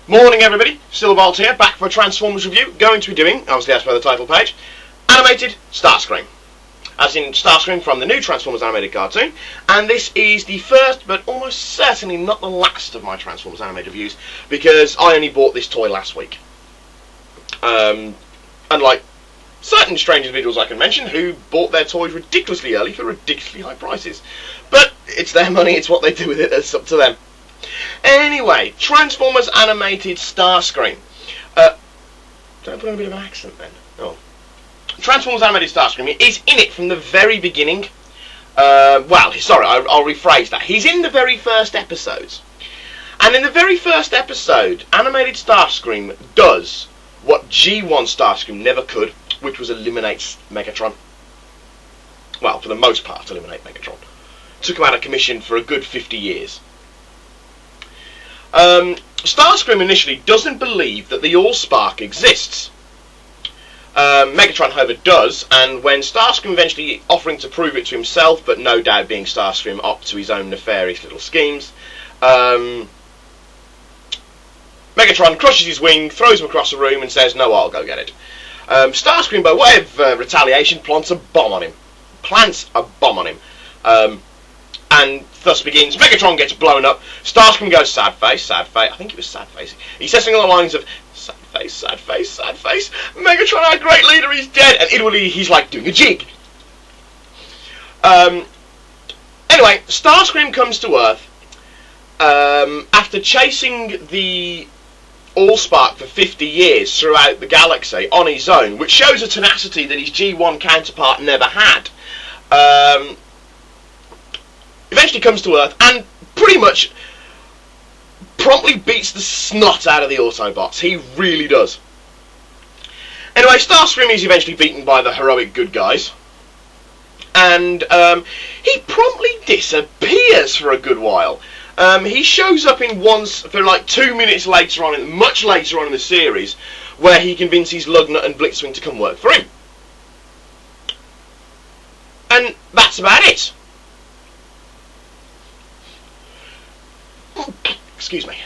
Morning everybody, Silverbolt here, back for a Transformers review, going to be doing, obviously as per the title page, animated Starscream. As in Starscream from the new Transformers animated cartoon, and this is the first, but almost certainly not the last of my Transformers animated reviews, because I only bought this toy last week. Unlike certain strange individuals I can mention, who bought their toys ridiculously early for ridiculously high prices. But it's their money, it's what they do with it, it's up to them. Anyway, Transformers animated Starscream. Don't put on a bit of an accent then. Oh. Transformers animated Starscream is in it from the very beginning. I'll rephrase that. He's in the very first episodes. And in the very first episode, animated Starscream does what G1 Starscream never could, which was eliminate Megatron. Well, for the most part, eliminate Megatron. Took him out of commission for a good 50 years. Starscream initially doesn't believe that the Allspark exists. Megatron, however, does, and when Starscream eventually offering to prove it to himself, but no doubt being Starscream up to his own nefarious little schemes, Megatron crushes his wing, throws him across the room, and says, "No, I'll go get it." Starscream, by way of retaliation, plants a bomb on him. And thus begins. Megatron gets blown up. Starscream goes, sad face. I think it was sad face. He says something along the lines of, sad face. Megatron, our great leader, is dead. And inwardly, he's like doing a jig. Anyway, Starscream comes to Earth after chasing the Allspark for 50 years throughout the galaxy on his own, which shows a tenacity that his G1 counterpart never had. Eventually comes to Earth and pretty much promptly beats the snot out of the Autobots. He really does. Anyway, Starscream is eventually beaten by the heroic good guys, and he promptly disappears for a good while. He shows up in once for like 2 minutes later on, much later on in the series, where he convinces Lugnut and Blitzwing to come work for him. And that's about it. Excuse me.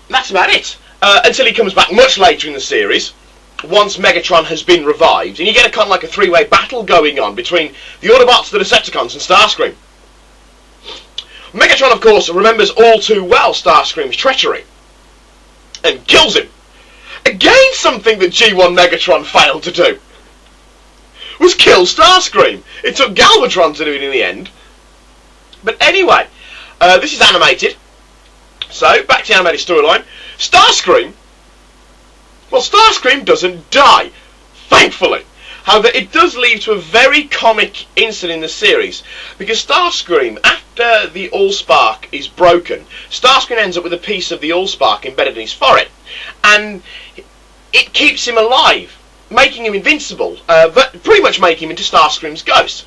That's about it. Until he comes back much later in the series, once Megatron has been revived, and you get a kind of like a three-way battle going on between the Autobots, the Decepticons, and Starscream. Megatron, of course, remembers all too well Starscream's treachery, and kills him. Again, something that G1 Megatron failed to do was kill Starscream. It took Galvatron to do it in the end. But anyway, this is animated. So, back to the animated storyline. Starscream doesn't die, thankfully. However, it does lead to a very comic incident in the series, because Starscream, after the Allspark is broken, Starscream ends up with a piece of the Allspark embedded in his forehead, and it keeps him alive, making him invincible, but pretty much making him into Starscream's ghost.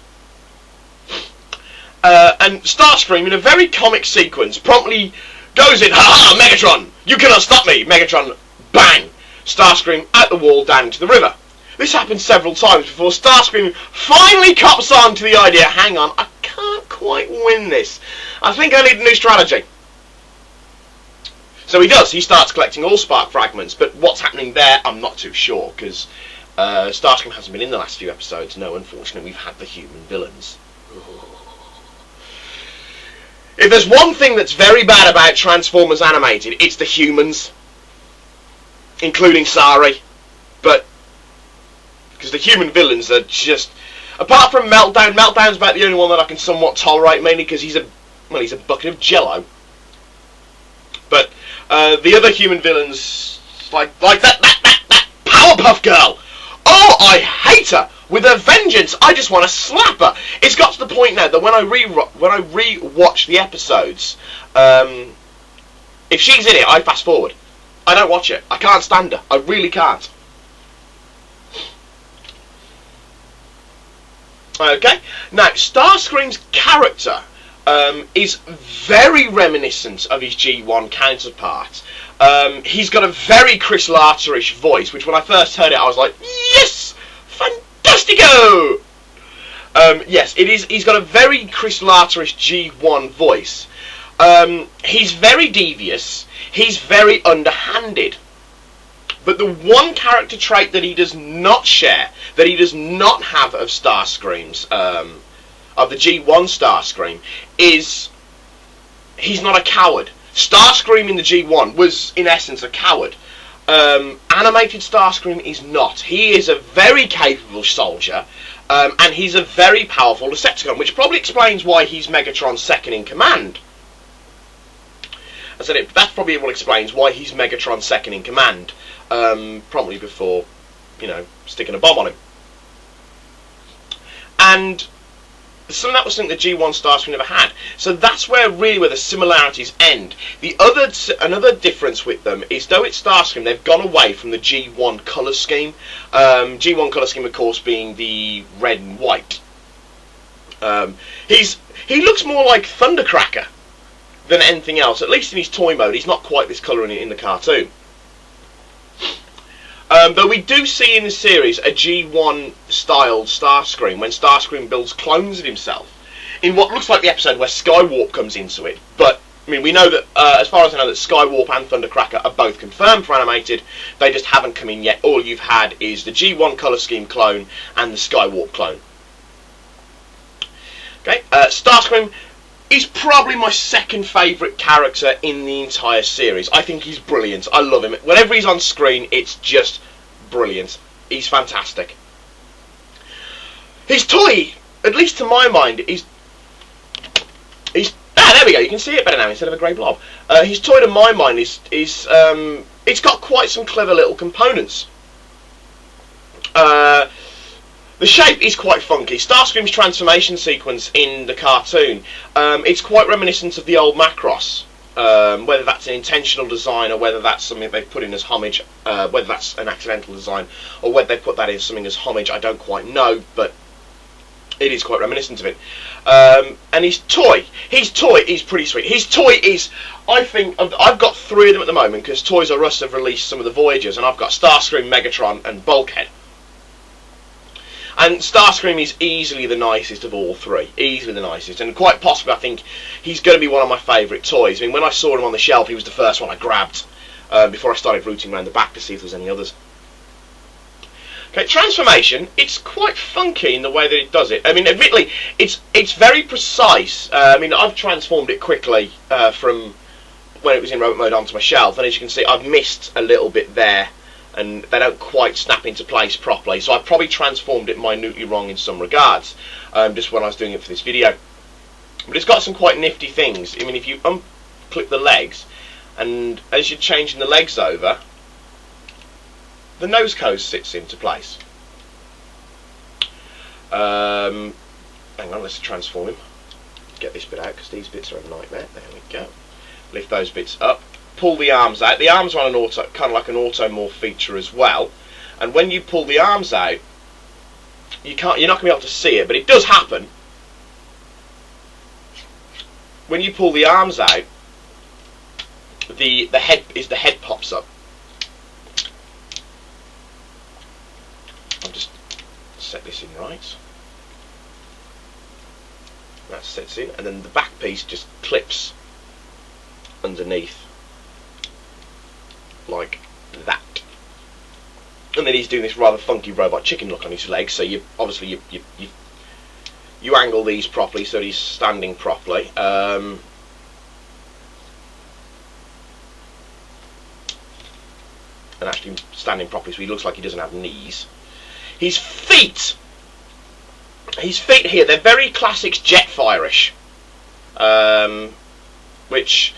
And Starscream, in a very comic sequence, promptly goes in, "Ha-ha, Megatron! You cannot stop me!" Megatron, bang! Starscream out the wall, down into the river. This happens several times before Starscream finally cops on to the idea, hang on, I can't quite win this. I think I need a new strategy. So he does. He starts collecting Allspark fragments, but what's happening there, I'm not too sure, because Starscream hasn't been in the last few episodes. No, unfortunately, we've had the human villains. If there's one thing that's very bad about Transformers animated, it's the humans, including Sari. But because the human villains are just, apart from Meltdown's about the only one that I can somewhat tolerate, mainly because he's a bucket of jello. But the other human villains, like that Powerpuff Girl. Oh, I hate her with a vengeance. I just want to slap her. It's got to the point now that when I re-watch the episodes, if she's in it, I fast forward. I don't watch it. I can't stand her. I really can't. Okay. Now, Starscream's character is very reminiscent of his G1 counterpart. He's got a very Chris Larter-ish voice, which when I first heard it, I was like, yes! Fantastico! Yes, it is. He's got a very Chris Larter-ish G1 voice. He's very devious. He's very underhanded. But the one character trait that he does not share, that he does not have of Starscream's, of the G1 Starscream, is he's not a coward. Starscream in the G1 was, in essence, a coward. Animated Starscream is not. He is a very capable soldier, and he's a very powerful Decepticon, which probably explains why he's Megatron's second in command. I said that's probably what explains why he's Megatron's second in command, probably before, sticking a bomb on him. And that was something the G1 Starscream never had. So that's where the similarities end. Another difference with them is, though it's Starscream, they've gone away from the G1 colour scheme. G1 colour scheme, of course, being the red and white. He looks more like Thundercracker than anything else. At least in his toy mode, he's not quite this colour in the cartoon. But we do see in the series a G1 styled Starscream when Starscream builds clones of himself in what looks like the episode where Skywarp comes into it. But I mean, we know that as far as I know, that Skywarp and Thundercracker are both confirmed for animated. They just haven't come in yet. All you've had is the G1 colour scheme clone and the Skywarp clone. Okay, Starscream is probably my second favourite character in the entire series. I think he's brilliant. I love him. Whenever he's on screen, it's just brilliant. He's fantastic. His toy, at least to my mind, there we go. You can see it better now instead of a grey blob. His toy, to my mind, it's got quite some clever little components. The shape is quite funky. Starscream's transformation sequence in the cartoon, it's quite reminiscent of the old Macross. Whether that's an intentional design or whether that's something they've put in as homage, whether that's an accidental design or whether they put that in something as homage, I don't quite know, but it is quite reminiscent of it. And his toy is pretty sweet. His toy is, I think, I've got 3 of them at the moment because Toys R Us have released some of the Voyagers, and I've got Starscream, Megatron and Bulkhead. And Starscream is easily the nicest of all 3. Easily the nicest. And quite possibly, I think, he's going to be one of my favourite toys. I mean, when I saw him on the shelf, he was the first one I grabbed before I started rooting around the back to see if there was any others. Okay, transformation, it's quite funky in the way that it does it. I mean, admittedly, it's very precise. I mean, I've transformed it quickly from when it was in robot mode onto my shelf. And as you can see, I've missed a little bit there. And they don't quite snap into place properly, so I've probably transformed it minutely wrong in some regards, just when I was doing it for this video. But it's got some quite nifty things. I mean, if you unclip the legs, and as you're changing the legs over, the nose cone sits into place. Hang on, let's transform him. Get this bit out, because these bits are a nightmare. There we go. Lift those bits up. Pull the arms out. The arms are on an kind of like an automorph feature as well. And when you pull the arms out, you're not going to be able to see it, but it does happen. When you pull the arms out, the head pops up. I'll just set this in right. That sets in, and then the back piece just clips underneath. Like that, and then he's doing this rather funky robot chicken look on his legs. So you obviously you angle these properly so that he's standing properly. And actually standing properly, so he looks like he doesn't have knees. His feet here, they're very classic Jetfire-ish, which.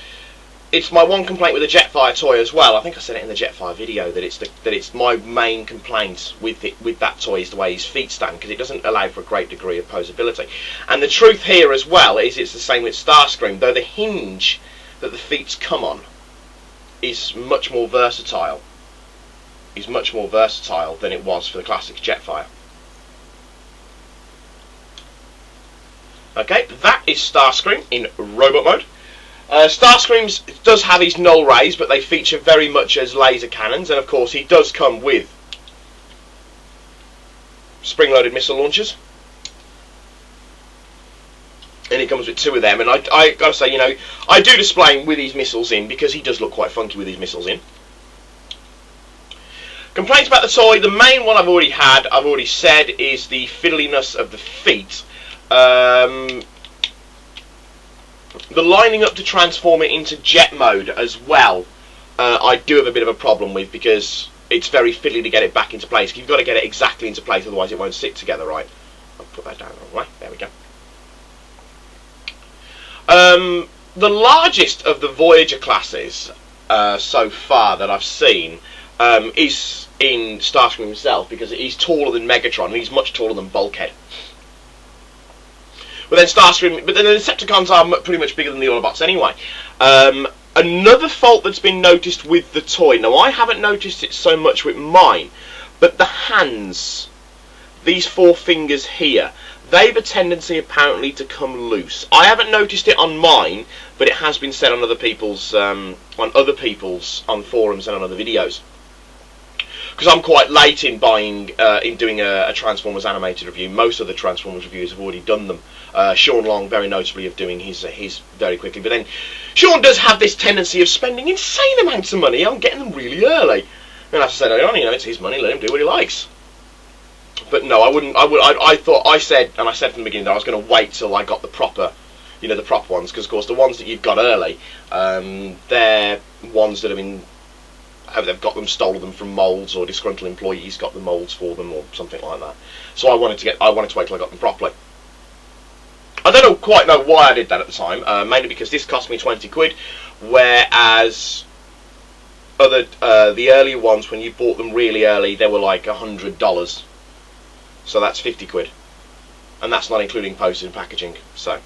It's my one complaint with the Jetfire toy as well. I think I said it in the Jetfire video that it's my main complaint with that toy is the way his feet stand, because it doesn't allow for a great degree of posability. And the truth here as well is it's the same with Starscream, though the hinge that the feet come on is much more versatile. Is much more versatile than it was for the classic Jetfire. Okay, that is Starscream in robot mode. Starscream does have his null rays, but they feature very much as laser cannons, and of course he does come with spring-loaded missile launchers. And he comes with 2 of them, and I gotta say, you know, I do display him with his missiles in, because he does look quite funky with his missiles in. Complaints about the toy, the main one I've already said, is the fiddliness of the feet. The lining up to transform it into jet mode as well, I do have a bit of a problem with, because it's very fiddly to get it back into place. You've got to get it exactly into place, otherwise it won't sit together right. I'll put that down the wrong way, there we go. The largest of the Voyager classes so far that I've seen is in Starscream himself, because he's taller than Megatron and he's much taller than Bulkhead. But then the Decepticons are pretty much bigger than the Autobots anyway. Another fault that's been noticed with the toy, now I haven't noticed it so much with mine, but the hands, these 4 fingers here, they've a tendency apparently to come loose. I haven't noticed it on mine, but it has been said on other people's on forums and on other videos. Because I'm quite late in doing a Transformers animated review. Most of the Transformers reviews have already done them. Sean Long, very notably, of doing his very quickly. But then Sean does have this tendency of spending insane amounts of money on getting them really early. And as I said earlier on, you know, it's his money. Let him do what he likes. But no, I wouldn't. I said from the beginning that I was going to wait till I got the proper, you know, the proper ones, because of course the ones that you've got early, they're ones that have been, they've got them, stolen them from molds, or disgruntled employees got the molds for them, or something like that. So I wanted to wait till I got them properly. I don't quite know why I did that at the time. Mainly because this cost me 20 quid, whereas the earlier ones, when you bought them really early, they were like $100. So that's 50 quid, and that's not including postage and packaging. So,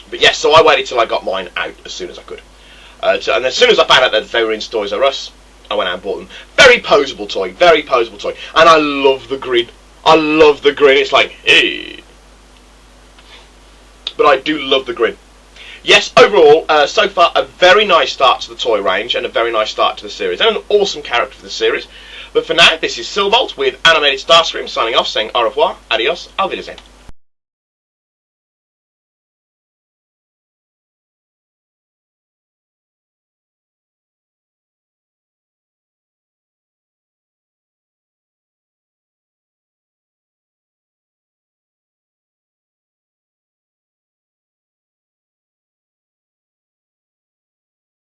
but yes, so I waited till I got mine out as soon as I could, and as soon as I found out that they were in Toys R Us, I went out and bought them. Very poseable toy, and I love the grin. It's like, hey, but I do love the grin. Yes, overall, so far a very nice start to the toy range, and a very nice start to the series, and an awesome character for the series. But for now, this is Silvolt with Animated Starscream signing off, saying au revoir, adios, auf Wiedersehen.